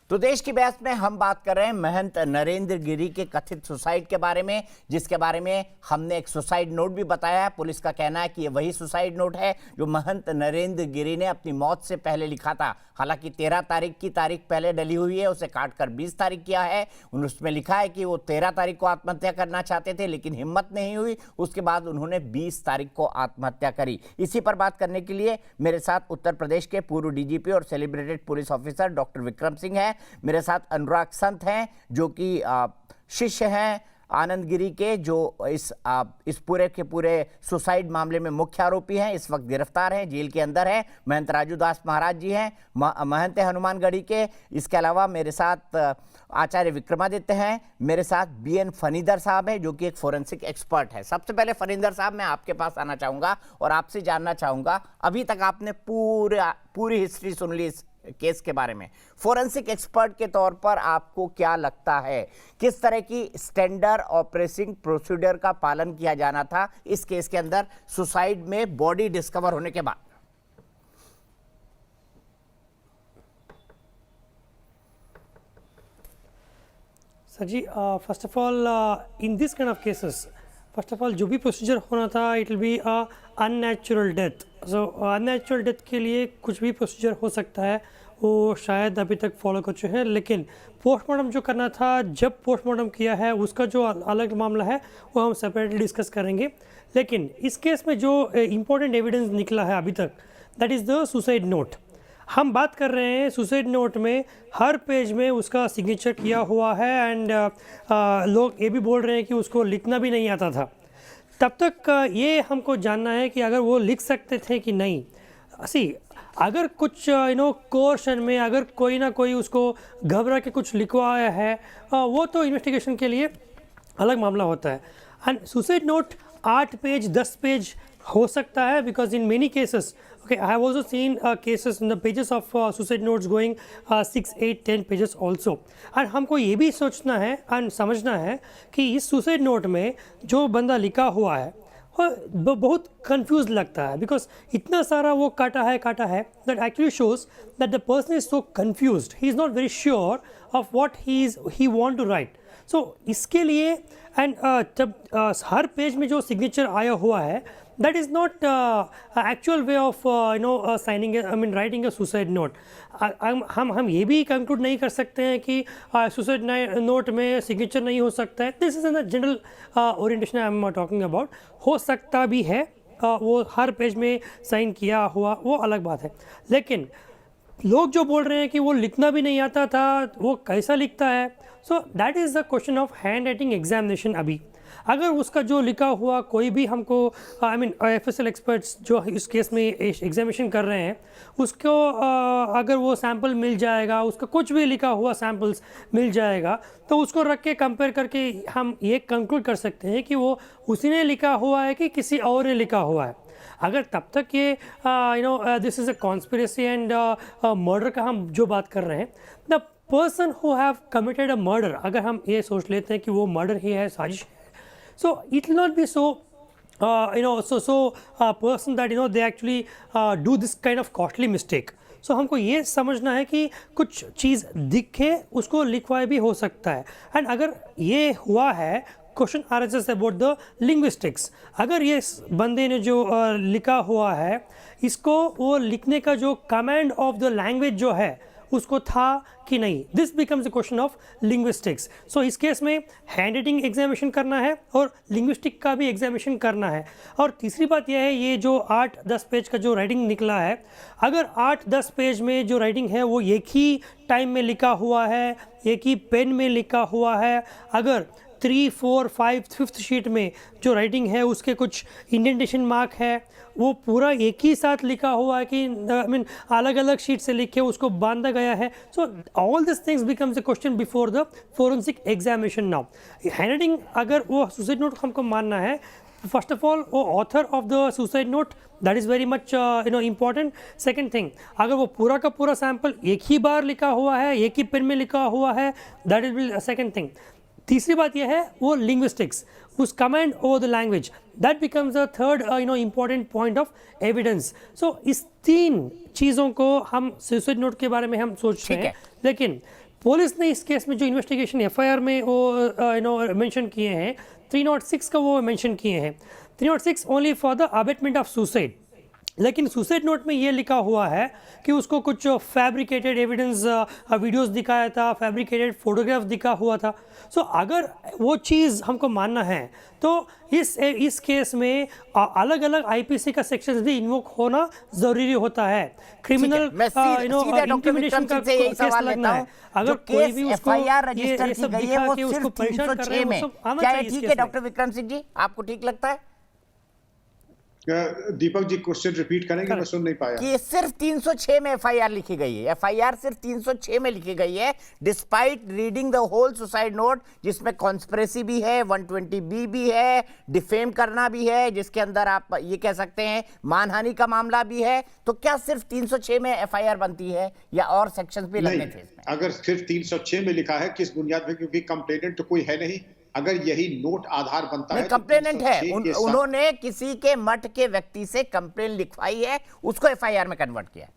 तो देश की बहस में हम बात कर रहे हैं महंत नरेंद्र गिरी के कथित सुसाइड के बारे में, जिसके बारे में हमने एक सुसाइड नोट भी बताया है। पुलिस का कहना है कि ये वही सुसाइड नोट है जो महंत नरेंद्र गिरी ने अपनी मौत से पहले लिखा था। हालांकि 13 तारीख की तारीख पहले डली हुई है, उसे काटकर 20 तारीख किया है। उसमें लिखा है कि वो 13 तारीख को आत्महत्या करना चाहते थे, लेकिन हिम्मत नहीं हुई। उसके बाद उन्होंने 20 तारीख को आत्महत्या करी। इसी पर बात करने के लिए मेरे साथ उत्तर प्रदेश के पूर्व डीजीपी और celebrated police officer doctor Vikram Singh हैं। मेरे साथ अनुराग संत हैं, जो कि शिष्य हैं आनंद गिरी के, जो इस पूरे के पूरे सुसाइड मामले में मुख्य आरोपी हैं, इस वक्त गिरफ्तार हैं, जेल के अंदर हैं। महंत राजू दास महाराज जी हैं, महंत हनुमानगढ़ी के। इसके अलावा मेरे साथ आचार्य विक्रमादित्य हैं। मेरे साथ बीएन फनीदर साहब हैं, जो कि एक फोरेंसिक एक्सपर्ट है। सबसे पहले फनीदर साहब, मैं आपके पास आना चाहूँगा और आपसे जानना चाहूँगा, अभी तक आपने पूरी हिस्ट्री सुन ली इस केस के बारे में। फोरेंसिक एक्सपर्ट के तौर पर आपको क्या लगता है, किस तरह की स्टैंडर्ड ऑपरेटिंग प्रोसीजर का पालन किया जाना था इस केस के अंदर, सुसाइड में बॉडी डिस्कवर होने के बाद? Sir ji, first of all in this kind of cases, first of all जो भी प्रोसीजर होना था, it will be unnatural death. So unnatural death के लिए कुछ भी प्रोसीजर हो सकता है, वो शायद अभी तक फॉलो कर चुके हैं। लेकिन पोस्टमार्टम जो करना था, जब पोस्टमार्टम किया है, उसका जो अलग मामला है वो हम सेपरेटली डिस्कस करेंगे। लेकिन इस केस में जो इम्पोर्टेंट एविडेंस निकला है अभी तक, that is the suicide note. हम बात कर रहे हैं सुसाइड नोट में हर पेज में उसका सिग्नेचर किया हुआ है, एंड लोग ये भी बोल रहे हैं कि उसको लिखना भी नहीं आता था। तब तक ये हमको जानना है कि अगर वो लिख सकते थे कि नहीं। अगर कुछ कोर्शन में अगर कोई ना कोई उसको घबरा के कुछ लिखवाया है, वो तो इन्वेस्टिगेशन के लिए अलग मामला होता है। And suicide note 8 page 10 page हो सकता है, because in many cases, okay, I have also seen cases in the pages of suicide notes going 6, 8, 10 pages also. and हमको ये भी सोचना है and समझना है कि इस सुसाइड नोट में जो बंदा लिखा हुआ है वो बहुत कंफ्यूज लगता है, बिकॉज इतना सारा वो काटा है that actually shows that the person is so confused, he is not very sure of what he want to write. so इसके लिए एंड जब हर पेज में जो सिग्नेचर आया हुआ है, that is not actual way of writing a suicide note. हम ये भी कंक्लूड नहीं कर सकते हैं कि सुसाइड नोट में सिग्नेचर नहीं हो सकता है। This is in general orientation I am talking about. हो सकता भी है वो हर पेज में साइन किया हुआ, वो अलग बात है। लेकिन लोग जो बोल रहे हैं कि वो लिखना भी नहीं आता था, वो कैसा लिखता है? So that is the question of hand writing examination. अभी अगर उसका जो लिखा हुआ कोई भी हमको FSL एक्सपर्ट्स जो इस केस में एग्जामिनेशन कर रहे हैं, उसको अगर वो सैम्पल मिल जाएगा, उसका कुछ भी लिखा हुआ सैम्पल्स मिल जाएगा, तो उसको रख के कंपेयर करके हम ये कंक्लूड कर सकते हैं कि वो उसी ने लिखा हुआ है कि किसी और ने लिखा हुआ है। अगर तब तक ये this is a conspiracy and murder का हम जो बात कर रहे हैं, the person who have committed a murder, अगर हम ये सोच लेते हैं कि वो मर्डर ही है, साजिश है, so it will not be so person that they actually do this kind of costly mistake. so हमको ये समझना है कि कुछ चीज़ दिखे उसको लिखवाए भी हो सकता है। एंड अगर ये हुआ है, question arises about the linguistics. अगर ये बंदे ने जो लिखा हुआ है, इसको वो लिखने का जो कमांड ऑफ द लैंग्वेज जो है उसको था कि नहीं, this becomes a question of linguistics. So इस केस में हैंड राइटिंग एग्जामिनेशन करना है और लिंग्विस्टिक का भी एग्जामिनेशन करना है। और तीसरी बात यह है, ये जो 8-10 पेज का जो राइटिंग निकला है, अगर 8-10 पेज में जो राइटिंग है वो एक ही टाइम में लिखा हुआ है, एक ही पेन में लिखा हुआ है, अगर 3, 4, 5, 5th शीट में जो राइटिंग है उसके कुछ इंडेंटेशन मार्क है, वो पूरा एक ही साथ लिखा हुआ है कि अलग अलग शीट से लिखे उसको बांधा गया है। So all this things becomes a question before the forensic examination. Now hand writing, अगर वो सुसाइड नोट हमको मानना है, फर्स्ट ऑफ ऑल वो author of the suicide note, that is very much important. Second thing, अगर वो पूरा का पूरा सैम्पल एक ही बार लिखा हुआ है, एक ही पेन में लिखा हुआ है, दैट इज सेकेंड थिंग। तीसरी बात यह है वो लिंग्विस्टिक्स, उस command over the language, that becomes a third important point of evidence. So इस 3 चीज़ों को हम सुसाइड नोट के बारे में हम सोचते हैं। लेकिन पुलिस ने इस केस में जो इन्वेस्टिगेशन एफआईआर में वो मेंशन किए हैं 306 का वो मेंशन किए हैं 306 only for the abetment of suicide. लेकिन सुसाइड नोट में ये लिखा हुआ है कि उसको कुछ फैब्रिकेटेड एविडेंस वीडियोस दिखाया था, फैब्रिकेटेड फोटोग्राफ दिखा हुआ था। सो अगर वो चीज़ हमको मानना है तो इस केस में अलग अलग आईपीसी का सेक्शन भी इन्वोक होना ज़रूरी होता है। क्रिमिनल इंटिमिडेशन का केस लगना है। अगर कोई भी उसको ये सब दिखा के उसको परेशान कर रहे हैं वो सब आना चाहिए। ठीक है डॉक्टर विक्रम सिंह जी, आपको ठीक लगता है? दीपक जी क्वेश्चन रिपीट करेंगे, मैं सुन नहीं पाया। कि सिर्फ 306 में एफआईआर लिखी गई है, एफआईआर सिर्फ 306 में लिखी गई है, despite reading the whole suicide note, जिसमें कॉन्स्पिरेसी भी है, 120B भी है, डिफेम करना भी है, जिसके अंदर आप ये कह सकते हैं मानहानि का मामला भी है। तो क्या सिर्फ 306 में एफआईआर बनती है या और सेक्शंस भी लगने थे इसमें? अगर सिर्फ 306 में लिखा है किस बुनियाद पे? क्योंकि कंप्लेनेंट तो कोई है नहीं। अगर यही नोट आधार बनता है, कंप्लेनेंट है, उन्होंने किसी के मठ के व्यक्ति से कंप्लेन लिखवाई है, उसको एफआईआर में कन्वर्ट किया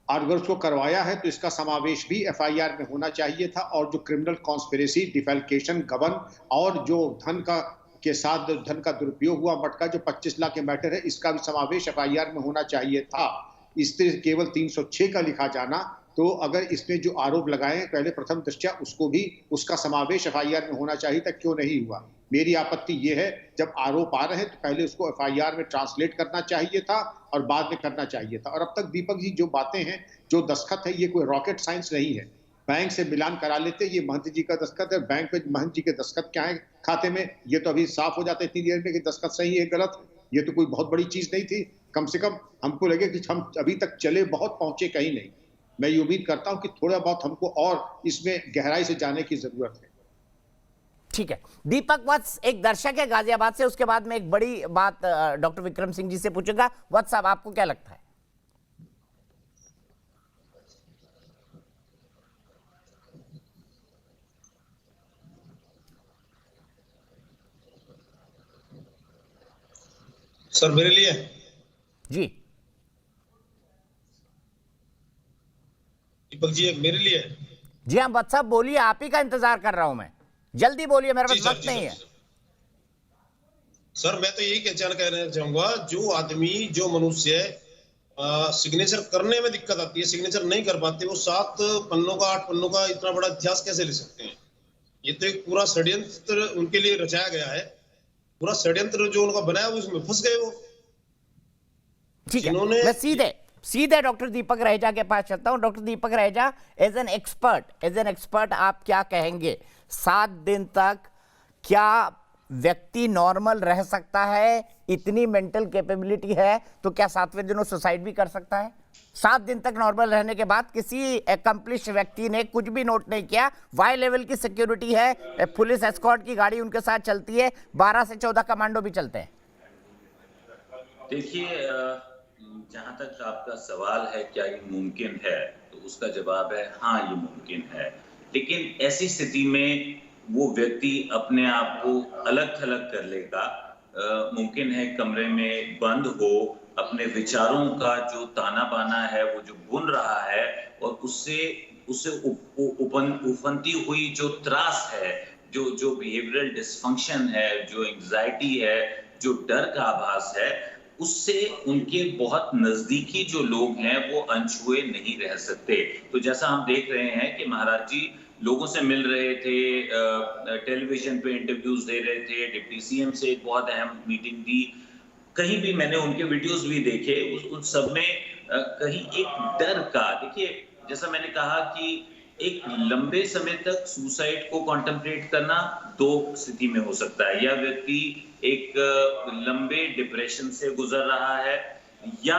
और अगर उसको करवाया है तो इसका समावेश भी एफआईआर में होना चाहिए था। और जो क्रिमिनल कॉन्स्पिरेसी, डिफेल्केशन, गबन और जो धन का दुरुपयोग हुआ मठ का जो 25 लाख के मैटर है, इसका भी समावेश एफआईआर में होना चाहिए था। इस तरह केवल 306 का लिखा जाना, तो अगर इसमें जो आरोप लगाए पहले प्रथम दृष्टया उसको भी उसका समावेश एफआईआर में होना चाहिए था, क्यों नहीं हुआ? मेरी आपत्ति ये है, जब आरोप आ रहे हैं तो पहले उसको एफआईआर में ट्रांसलेट करना चाहिए था और बाद में करना चाहिए था। और अब तक दीपक जी जो बातें हैं, जो दस्तखत है, ये कोई रॉकेट साइंस नहीं है। बैंक से मिलान करा लेते, ये महंत जी का दस्तखत है, बैंक में महंत जी के दस्तखत क्या है खाते में, ये तो अभी साफ हो जाता है इतनी देर में कि दस्तखत सही है गलत। ये तो कोई बहुत बड़ी चीज नहीं थी। कम से कम हमको लगे कि हम अभी तक चले बहुत, पहुंचे कहीं नहीं। मैं ये उम्मीद करता हूं कि थोड़ा बहुत हमको और इसमें गहराई से जाने की जरूरत है। ठीक है दीपक वत्स एक दर्शक है गाजियाबाद से, उसके बाद में एक बड़ी बात डॉक्टर विक्रम सिंह जी से पूछूंगा। वत्स साहब, आपको क्या लगता है? सर मेरे लिए जी दीपक जी, मेरे लिए जी हाँ वत्स साहब बोलिए, आप ही का इंतजार कर रहा हूं मैं, जल्दी बोलिए, मेरे पास वक्त नहीं है। सर मैं तो यही कहना चाहूंगा, जो आदमी, जो मनुष्य सिग्नेचर करने में दिक्कत आती है, सिग्नेचर नहीं कर पाते, वो 7 पन्नों का 8 पन्नों का इतना बड़ा इतिहास कैसे ले सकते हैं? ये तो एक पूरा षड्यंत्र उनके लिए रचाया गया है। पूरा षड्यंत्र जो उनका बनाया उसमें फंस गए वो। ठीक है, मैं सीधे डॉक्टर दीपक रहेजा के पास चलता हूं। Doctor Deepak Raheja, as an expert आप क्या कहेंगे? 7 दिन तक क्या व्यक्ति नॉर्मल रह सकता है? इतनी मेंटल कैपेबिलिटी है तो क्या 7वें दिन वो सुसाइड भी कर सकता है? 7 दिन तक नॉर्मल रहने के बाद किसी एकम्प्लिश व्यक्ति ने कुछ भी नोट नहीं किया, वाई लेवल की सिक्योरिटी है, पुलिस एस्कॉर्ट की गाड़ी उनके साथ चलती है, 12 से 14 कमांडो भी चलते हैं। देखिए, जहां तक आपका सवाल है क्या ये मुमकिन है, तो उसका जवाब है हाँ, ये मुमकिन है। लेकिन ऐसी स्थिति में वो व्यक्ति अपने आप को अलग थलग कर लेगा। मुमकिन है कमरे में बंद हो, अपने विचारों का जो ताना बाना है वो जो बुन रहा है, और उससे उफनती हुई जो त्रास है, जो बिहेवियरल डिसफंक्शन है, जो एंग्जाइटी है, जो डर का आभास है, उससे उनके बहुत नजदीकी जो लोग हैं वो अनछुए नहीं रह सकते। तो जैसा हम देख रहे हैं कि महाराज जी लोगों से मिल रहे थे, टेलीविजन पे इंटरव्यूज दे रहे थे, डिप्टी सीएम से एक बहुत अहम मीटिंग दी, कहीं भी मैंने उनके वीडियोस भी देखे, उन सब में कहीं एक डर का, देखिए जैसा मैंने कहा कि एक लंबे समय तक सुसाइड को कॉन्टेम्पलेट करना 2 स्थिति में हो सकता है। या व्यक्ति एक लंबे डिप्रेशन से गुजर रहा है, या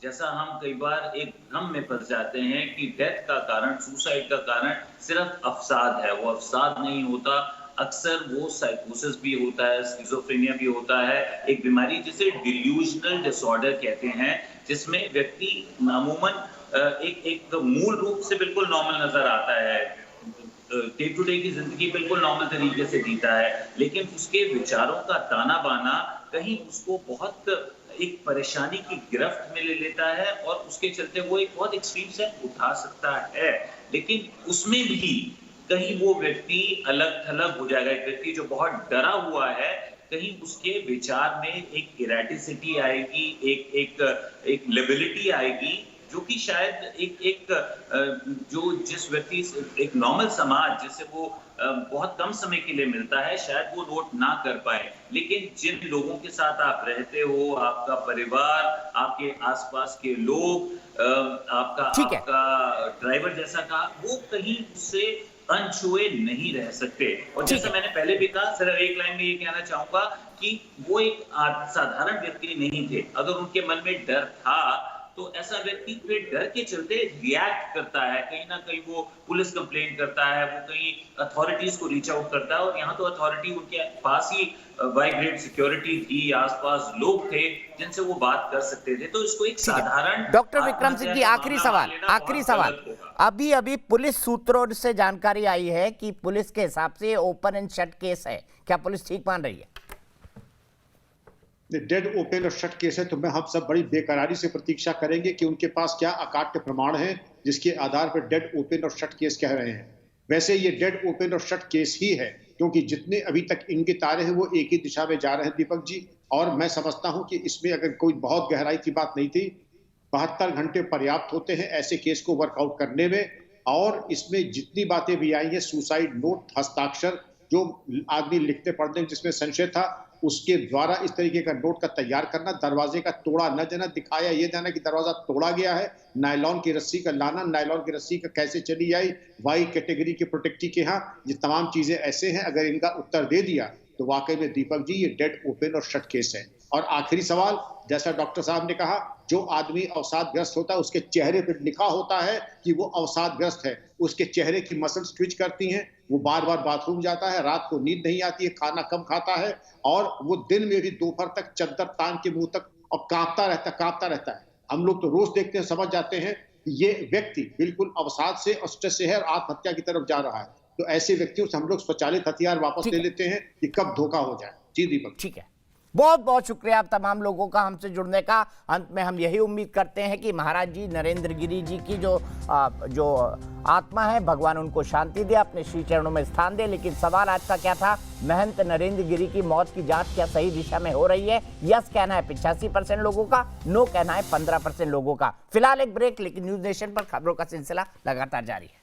जैसा हम कई बार एक भ्रम में फंस जाते हैं कि डेथ का कारण, सुसाइड का कारण सिर्फ अवसाद है। वो अवसाद नहीं होता, अक्सर वो साइकोसिस भी होता है, स्किज़ोफ्रेनिया भी होता है, एक बीमारी जिसे डिल्यूजनल डिसऑर्डर कहते हैं, जिसमें व्यक्ति अमूमन एक मूल रूप से बिल्कुल नॉर्मल नजर आता है, डे टू डे की जिंदगी बिल्कुल नॉर्मल तरीके से जीता है, लेकिन उसके विचारों का ताना बाना कहीं उसको बहुत एक परेशानी की गिरफ्त में ले लेता है, और उसके चलते वो एक बहुत एक्सट्रीम स्टेप उठा सकता है। लेकिन उसमें भी कहीं वो व्यक्ति अलग थलग हो जाएगा। एक व्यक्ति जो बहुत डरा हुआ है, कहीं उसके विचार में एक इरेटिसिटी आएगी, एक लेबिलिटी आएगी, जो कि शायद जो जिस व्यक्ति, एक नॉर्मल समाज जिससे वो बहुत कम समय के लिए मिलता है, शायद वो नोट ना कर पाए। लेकिन जिन लोगों के साथ आप रहते हो, आपका परिवार, आपके आसपास के लोग, आपका ड्राइवर जैसा कहा, वो कहीं उससे अनछुए नहीं रह सकते। और जैसा मैंने पहले भी कहा, सिर्फ एक लाइन में ये कहना चाहूंगा कि वो एक साधारण व्यक्ति नहीं थे। अगर उनके मन में डर था तो ऐसा व्यक्ति फिर डर के चलते रिएक्ट करता है, कहीं ना कहीं वो पुलिस कंप्लेंट करता है, वो कहीं अथॉरिटीज को रीच आउट करता है। और यहाँ तो अथॉरिटी उनके पास ही वाई ग्रेड सिक्योरिटी थी, आसपास लोग थे जिनसे वो बात कर सकते थे। तो इसको एक साधारण डॉक्टर विक्रम सिंह जी, आखिरी सवाल अभी पुलिस सूत्रों से जानकारी आई है कि पुलिस के हिसाब से ओपन एंड शट केस है, क्या पुलिस ठीक मान रही है? डेड ओपन और शट केस है तो हम सब बड़ी बेकरारी से प्रतीक्षा करेंगे कि उनके पास क्या अकाट्य प्रमाण है जिसके आधार पर डेड ओपन और शट केस कह रहे हैं। वैसे ये डेड ओपन और शट केस ही है, क्योंकि जितने अभी तक इंगित आ रहे हैं वो एक ही दिशा में जा रहे हैं दीपक जी। और मैं समझता हूं कि इसमें अगर कोई बहुत गहराई की बात नहीं थी, 72 घंटे पर्याप्त होते हैं ऐसे केस को वर्कआउट करने में। और इसमें जितनी बातें भी आई हैं, सुसाइड नोट, हस्ताक्षर, जो आदमी लिखते पढ़ने जिसमें संशय था, उसके द्वारा इस तरीके का नोट का तैयार करना, दरवाजे का तोड़ा न जाना, दिखाया ये जाना कि दरवाजा तोड़ा गया है, नायलॉन की रस्सी का लाना, नायलॉन की रस्सी का कैसे चली आई, वाई कैटेगरी के प्रोटेक्टी के यहाँ, ये तमाम चीजें ऐसे हैं। अगर इनका उत्तर दे दिया तो वाकई में दीपक जी ये डेड ओपन और शट केस है। और आखिरी सवाल, जैसा डॉक्टर साहब ने कहा, जो आदमी अवसादग्रस्त होता है उसके चेहरे पर लिखा होता है कि वो अवसादग्रस्त है, उसके चेहरे की मसल्स ट्विच करती हैं, वो बार बार बाथरूम जाता है, रात को नींद नहीं आती है, खाना कम खाता है, और वो दिन में भी दोपहर तक चद्दर तान के मुंह तक और कांपता रहता है। हम लोग तो रोज देखते हैं, समझ जाते हैं कि ये व्यक्ति बिल्कुल अवसाद से और स्ट्रेस से है और आत्महत्या की तरफ जा रहा है। तो ऐसे व्यक्तियों से हम लोग स्वचालित हथियार वापस ले लेते हैं कि कब धोखा हो जाए। जी दीपक। ठीक है, बहुत बहुत शुक्रिया आप तमाम लोगों का हमसे जुड़ने का। अंत में हम यही उम्मीद करते हैं कि महाराज जी नरेंद्र गिरी जी की जो आत्मा है, भगवान उनको शांति दे, अपने श्री चरणों में स्थान दे। लेकिन सवाल आज का क्या था? महंत नरेंद्र गिरी की मौत की जांच क्या सही दिशा में हो रही है? यस कहना है 85% लोगों का, नो कहना है 15% लोगों का। फिलहाल एक ब्रेक, लेकिन न्यूज नेशन पर खबरों का सिलसिला लगातार जारी है।